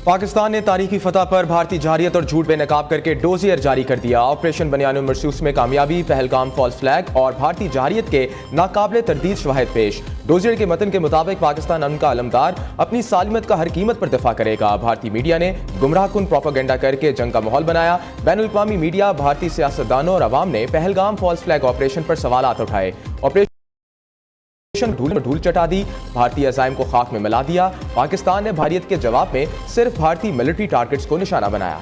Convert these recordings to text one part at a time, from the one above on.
पाकिस्तान ने तारीखी फतह पर भारतीय जारियत और झूठ बेनकाब करके डोजियर जारी कर दिया। ऑपरेशन बनियानुल मरसूस में कामयाबी, पहलगाम फॉल्स फ्लैग और भारतीय जारियत के नाकाबिले तरदीद शवाहिद पेश। डोजियर के मतन के मुताबिक पाकिस्तान अमन का अलमदार अपनी सालिमत का हर कीमत पर दिफा करेगा। भारतीय मीडिया ने गुमराहकुन प्रोपेगेंडा करके जंग का माहौल बनाया। बैनुल अक़वामी मीडिया, भारतीय सियासतदानों और अवाम ने पहलगाम फॉल्स फ्लैग ऑपरेशन पर सवालात उठाए। धूल में धूल चटा दी, भारतीय अज़ाइम को खाक में मिला दिया। पाकिस्तान ने भारियत के जवाब में सिर्फ भारतीय मिलिट्री टारगेट्स को निशाना बनाया।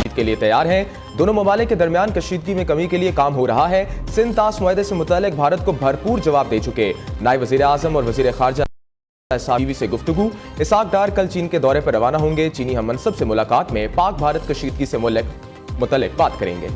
के लिए तैयार हैं। दोनों ममालिक के दरमियान कशीदगी में कमी के लिए काम हो रहा है। सिंध तास मुआहदे से मुतालिक भारत को भरपूर जवाब दे चुके। नायब वज़ीर आज़म और वज़ीर ख़ारजा से गुफ्तगू। इसाक डार कल चीन के दौरे पर रवाना होंगे। चीनी हम मनसब से मुलाकात में पाक भारत कशीदगी से मुतल्लिक़ बात करेंगे।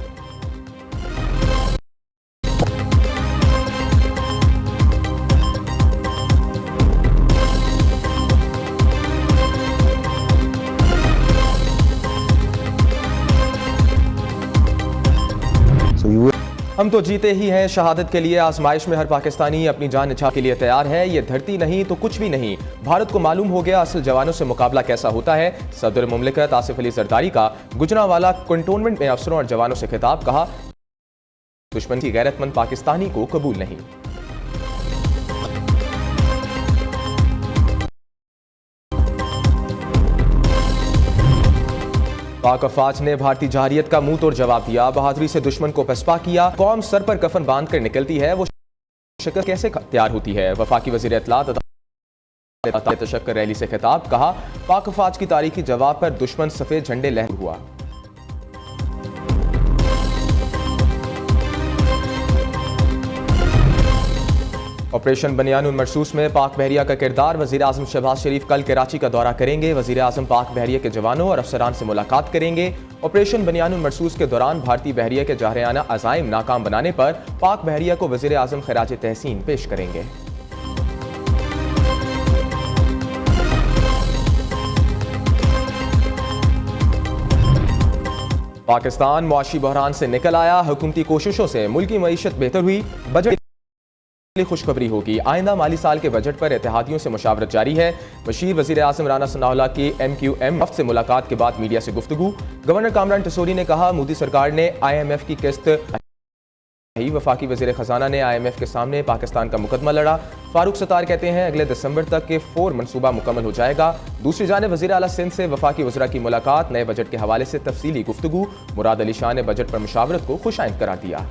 हम तो जीते ही हैं, शहादत के लिए आजमाइश में हर पाकिस्तानी अपनी जान निछावर के लिए तैयार है। ये धरती नहीं तो कुछ भी नहीं। भारत को मालूम हो गया असल जवानों से मुकाबला कैसा होता है। सदर मुमलिकत आसिफ अली जरदारी का गुजरांवाला कंटोनमेंट में अफसरों और जवानों से खिताब। कहा, दुश्मन की गैरतमंद पाकिस्तानी को कबूल नहीं। पाक अफवाज ने भारतीय जारियत का मुंह तोड़ जवाब दिया। बहादुरी से दुश्मन को पसपा किया। कौम सर पर कफन बांध कर निकलती है, वो शक्ल कैसे तैयार होती है। वफाकी वजीर इत्तलात तशक्कर रैली से खिताब। कहा, पाक अफवाज की तारीखी जवाब पर दुश्मन सफेद झंडे लहर हुआ। ऑपरेशन बनियानुल मरसूस में पाक बहरिया का किरदार। वज़ीर आज़म शहबाज शरीफ कल कराची का दौरा करेंगे। वज़ीर आज़म पाक बहरिया के जवानों और अफसरान से मुलाकात करेंगे। ऑपरेशन बनियानुल मरसूस के दौरान भारतीय बहरिया के जाहरियाना अज़ाइम नाकाम बनाने पर पाक बहरिया को वज़ीर आज़म खिराज तहसीन पेश करेंगे। पाकिस्तान मुआशी बहरान से निकल आया। हुकूमती कोशिशों से मुल्की मईशत बेहतर हुई। बजट खुशखबरी होगी। आइंदा माली साल के बजट पर इत्तेहादियों से मुशावरत जारी है। बशीर वज़ीर आज़म राना सनाउल्लाह की MQM वफ़द से मुलाकात के बाद मीडिया से गुफ्तगू। गवर्नर कामरान टसोरी ने कहा, मोदी सरकार ने IMF की किस्त। वफाकी वज़ीर ख़जाना ने IMF के सामने पाकिस्तान का मुकदमा लड़ा। फारूक सत्तार कहते हैं, अगले दिसंबर तक के 4 मनसूबा मुकम्मल हो जाएगा। दूसरी जानिब वज़ीर आला सिंध से वफाकी वज़रा की मुलाकात। नए बजट के हवाले से तफसीली गुफ्तगू। मुराद अली शाह ने बजट पर मुशावरत को खुशाइंद करार दिया।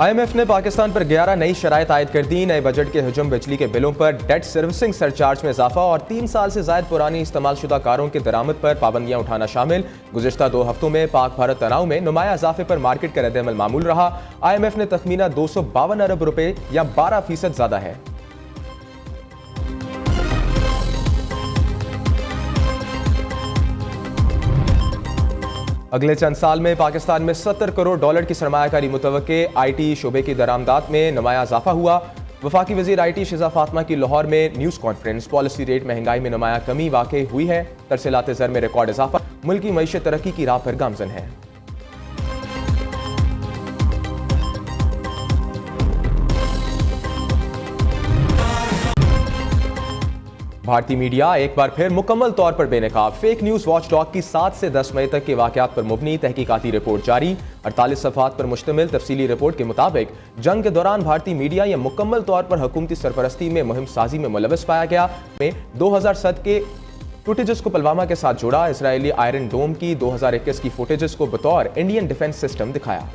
IMF ने पाकिस्तान पर 11 नई शराइत आयद कर दी। नए बजट के हजम बिजली के बिलों पर डेट सर्विसिंग सरचार्ज में इजाफा और 3 साल से ज्यादा पुरानी इस्तेमाल शुदा कारों के दरामद पर पाबंदियां उठाना शामिल। गुज़िश्ता 2 हफ्तों में पाक भारत तनाव में नुमाया इजाफे पर मार्केट का रद्द-ए-अमल मामूल रहा। IMF ने तखमीना 252 अरब रुपए या 12% ज्यादा है। अगले चंद साल में पाकिस्तान में $70 करोड़ की सरमायाकारी मुतवक्के। IT शोबे की दरामदात में नुमाया इजाफा हुआ। वफाकी वज़ीर IT शिजा फातिमा की लाहौर में न्यूज़ कॉन्फ्रेंस। पॉलिसी रेट महंगाई में नुमाया कमी वाक़ई हुई है। तरसीलात ज़र में रिकॉर्ड इजाफा। मुल्की मईशत तरक्की की राह पर गामज़न है। भारतीय मीडिया एक बार फिर मुकम्मल तौर पर बेनकाब। फेक न्यूज़ वॉच डॉग की 7 से 10 मई तक के वाक़यात पर मुबनी तहकीकाती रिपोर्ट जारी। 48 सफ़हात पर मुश्तमिल तफसीली रिपोर्ट के मुताबिक जंग के दौरान भारतीय मीडिया यह मुकम्मल तौर पर हुकूमती सरपरस्ती में मुहिम साजी में मुलव्वस पाया गया। में 2007 के फुटेजेस को पुलवामा के साथ जोड़ा। इसराइली आयरन डोम की 2021 की फुटेजेस को बतौर इंडियन डिफेंस सिस्टम दिखाया।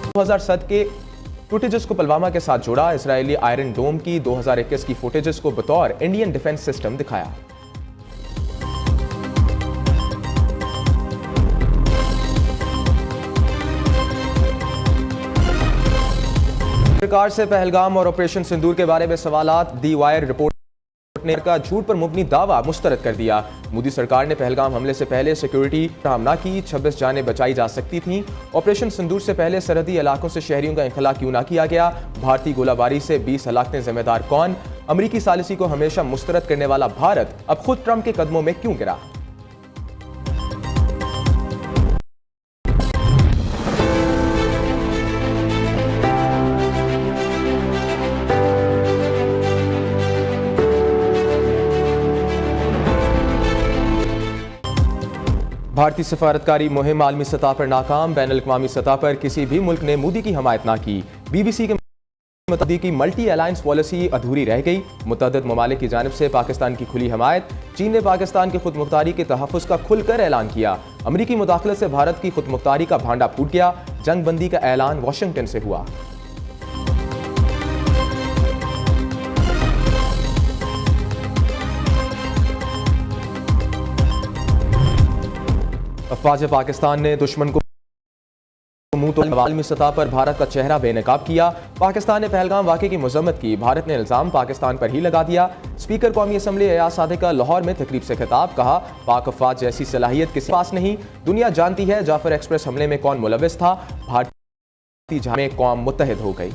2007 के फुटेजेस को पुलवामा के साथ जोड़ा। इसराइली आयरन डोम की 2021 की फुटेजेस को बतौर इंडियन डिफेंस सिस्टम दिखाया। सरकार से पहलगाम और ऑपरेशन सिंदूर के बारे में सवालात। दी वायर रिपोर्ट ने का झूठ पर मुबनी दावा मुस्तरद कर दिया। मोदी सरकार ने पहलगाम हमले से पहले सिक्योरिटी फराहम न की, 26 जानें बचाई जा सकती थीं। ऑपरेशन सिंदूर से पहले सरहदी इलाकों से शहरियों का इंखला क्यों ना किया गया। भारतीय गोलाबारी से 20 हलाकतें जिम्मेदार कौन। अमरीकी सालिसी को हमेशा मुस्तरद करने वाला भारत अब खुद ट्रंप के कदमों में क्यों गिरा। भारतीय सफारतकारी मुहिम आलमी सतह पर नाकाम। बैन अल-अक़वामी सतह पर किसी भी मुल्क ने मोदी की हमायत ना की। BBC के मुताबिक की मल्टी अलायंस पॉलिसी अधूरी रह गई। मुतअद्दिद ममालिक की जानिब से पाकिस्तान की खुली हमायत। चीन ने पाकिस्तान की खुदमुख्तारी के तहफ़्फ़ुज़ का खुलकर ऐलान किया। अमरीकी मुदाखलत से भारत की खुदमुख्तारी का भांडा फूट गया। जंग बंदी का ऐलान वाशिंगटन से हुआ। अफ़वाज पाकिस्तान ने दुश्मन को मुंह तोड़ आलमी सतह पर भारत का चेहरा बेनकाब किया। पाकिस्तान ने पहलगाम वाक़े की मज़म्मत की। भारत ने इल्ज़ाम पाकिस्तान पर ही लगा दिया। स्पीकर कौमी असम्बली एयाज सादिक का लाहौर में तकरीब से खिताब। कहा, पाक अफ़वाज जैसी सलाहियत किसी पास नहीं। दुनिया जानती है जाफर एक्सप्रेस हमले में कौन मुलव्विस था। भारतीय जहां में कौम मुत्तहिद हो गई।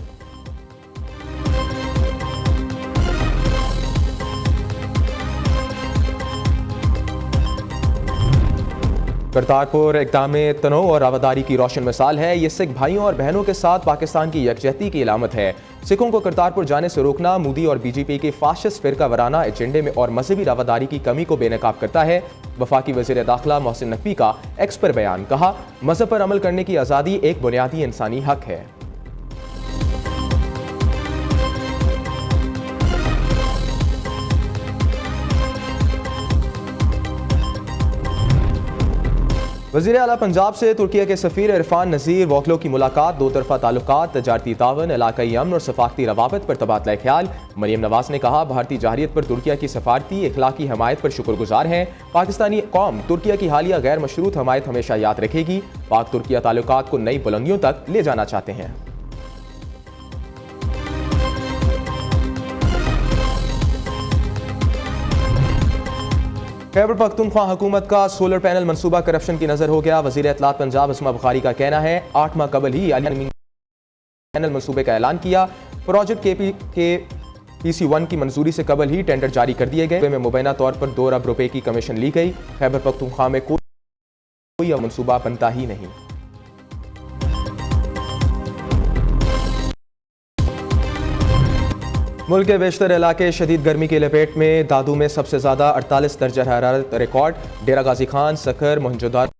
करतारपुर इक़दाम तनोव और रवादारी की रोशन मिसाल है। ये सिख भाइयों और बहनों के साथ पाकिस्तान की यकजहती की इलामत है। सिखों को करतारपुर जाने से रोकना मोदी और BJP के फाशिस्ट फिरका वराना एजेंडे में और मजहबी रवादारी की कमी को बेनकाब करता है। वफाकी वज़ीर दाखिला मोहसिन नकवी का एक्स पर बयान। कहा, मजहब पर अमल करने की आज़ादी एक बुनियादी इंसानी हक है। वज़ीर आला पंजाब से तुर्किया के सफ़ीर इरफान नज़ीर वोकलो की मुलाकात। दो तरफ़ा ताल्लुकात, तजारती तावन, इलाकाई अमन और सफ़ाकती रवाबत पर तबादला ख्याल। मरियम नवाज ने कहा, भारतीय जाहिरियत पर तुर्किया की सफारती अखलाकी हमायत पर शुक्रगुजार हैं। पाकिस्तानी कौम तुर्किया की हालिया गैर मशरूत हमायत हमेशा याद रखेगी। पाक तुर्किया ताल्लुकात को नई बुलंदियों तक ले जाना चाहते हैं। खैबर पख्तूनख्वा हुकूमत का सोलर पैनल मंसूबा करप्शन की नजर हो गया। वज़ीर इत्तलात पंजाब अस्मा बुखारी का कहना है, 8 माह कबल ही पैनल मंसूबे का ऐलान किया। प्रोजेक्ट के PC1 की मंजूरी से कबल ही टेंडर जारी कर दिए गए। में मुबैना तौर पर 2 अरब रुपए की कमीशन ली गई। खैबर पख्तूनख्वा में कोई मंसूबा बनता ही नहीं। मुल्क के बेशतर इलाके शदीद गर्मी की लपेट में। दादू में सबसे ज़्यादा 48 दर्जा हरारत रिकॉर्ड। डेरा गाजी खान, सखर, मोहनजोदारो,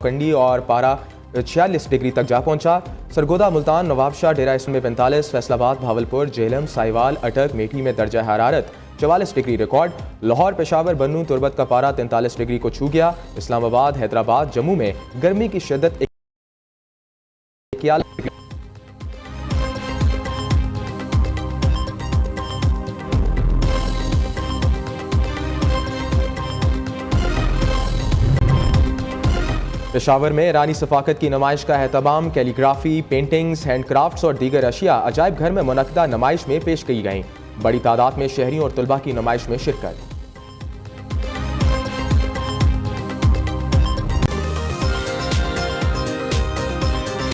कंडी और पारा 46 डिग्री तक जा पहुंचा। सरगोदा, मुल्तान, नवाबशाह, डेरा इसमें 45, फैसलाबाद, भावलपुर, जेलम, साहिवाल, अटक, मेठी में दर्जा हरारत 44 डिग्री रिकॉर्ड। लाहौर, पेशावर, बन्नू, तुरबत का पारा 43 डिग्री को छू गया। इस्लामाबाद, हैदराबाद, जम्मू में गर्मी की शिद्दत पेशावर में ईरानी सफाकत की नुमाइश का एहतमाम। कैलीग्राफी, पेंटिंग्स, हैंडक्राफ्ट्स और दीगर अशिया अजायब घर में मुनक्किदा नुमाइश में पेश की गईं। बड़ी तादाद में शहरियों और तुलबा की नुमाइश में शिरकत।